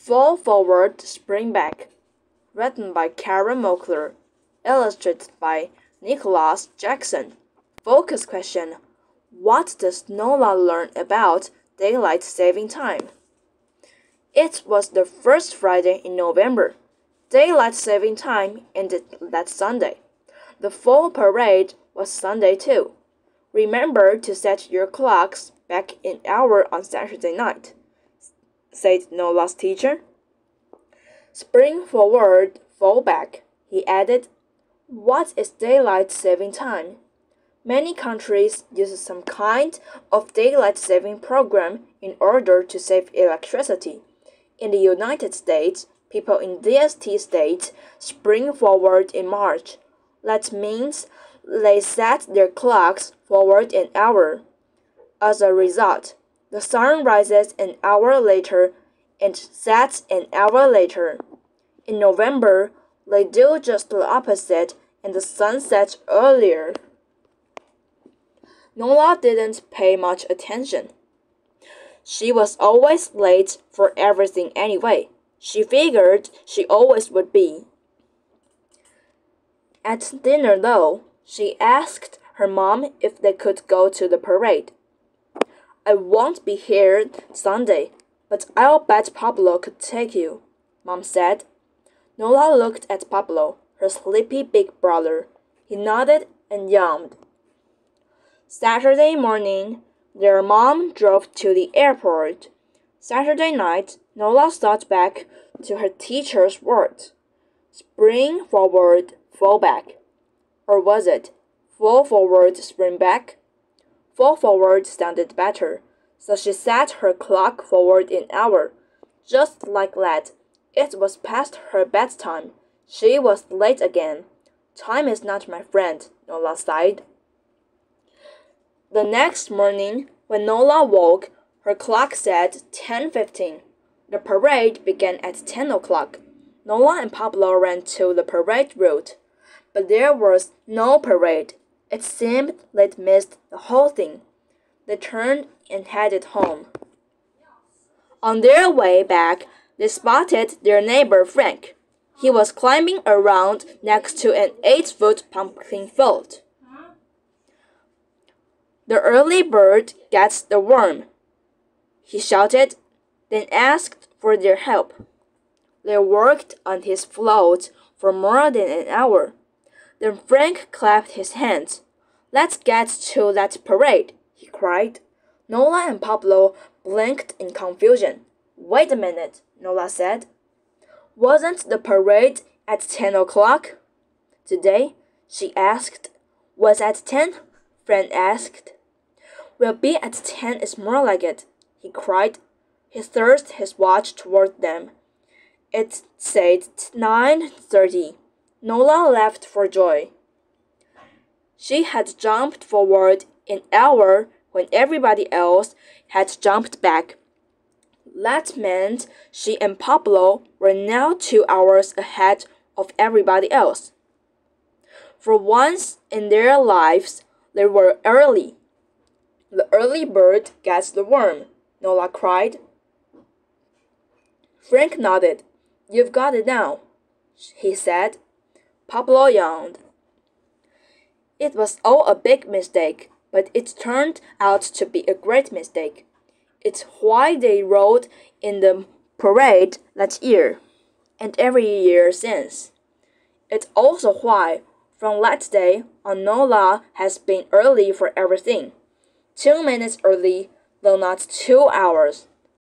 Fall Forward, Spring Back, written by Karen Mockler, illustrated by Nicholas Jackson. Focus question: what does Nola learn about daylight saving time? It was the first Friday in November. Daylight saving time ended that Sunday. The fall parade was Sunday too. Remember to set your clocks back an hour on Saturday night, said Nola's teacher. Spring forward, fall back, he added. What is daylight saving time? Many countries use some kind of daylight saving program in order to save electricity. In the United States, people in DST states spring forward in March. That means they set their clocks forward an hour. As a result, the sun rises an hour later and sets an hour later. In November, they do just the opposite and the sun sets earlier. Nola didn't pay much attention. She was always late for everything anyway. She figured she always would be. At dinner, though, she asked her mom if they could go to the parade. I won't be here Sunday, but I'll bet Pablo could take you, Mom said. Nola looked at Pablo, her sleepy big brother. He nodded and yawned. Saturday morning, their mom drove to the airport. Saturday night, Nola thought back to her teacher's words. Spring forward, fall back. Or was it fall forward, spring back? Fall forward sounded better, so she set her clock forward an hour. Just like that, it was past her bedtime. She was late again. Time is not my friend, Nola sighed. The next morning, when Nola woke, her clock said 10:15. The parade began at 10 o'clock. Nola and Pablo ran to the parade route, but there was no parade. It seemed they'd missed the whole thing. They turned and headed home. On their way back, they spotted their neighbor Frank. He was climbing around next to an 8-foot pumpkin field. The early bird gets the worm, he shouted, then asked for their help. They worked on his float for more than an hour. Then Frank clapped his hands. Let's get to that parade, he cried. Nola and Pablo blinked in confusion. Wait a minute, Nola said. Wasn't the parade at 10 o'clock? Today, she asked. Was at 10? Frank asked. We'll be at 10 is more like it, he cried. He thrust his watch toward them. It said 9:30. Nola laughed for joy. She had jumped forward an hour when everybody else had jumped back. That meant she and Pablo were now 2 hours ahead of everybody else. For once in their lives, they were early. The early bird gets the worm, Nola cried. Frank nodded. You've got it now, he said. Pablo yawned. It was all a big mistake, but it turned out to be a great mistake. It's why they rode in the parade that year, and every year since. It's also why, from that day on, Nola has been early for everything. 2 minutes early, though not 2 hours.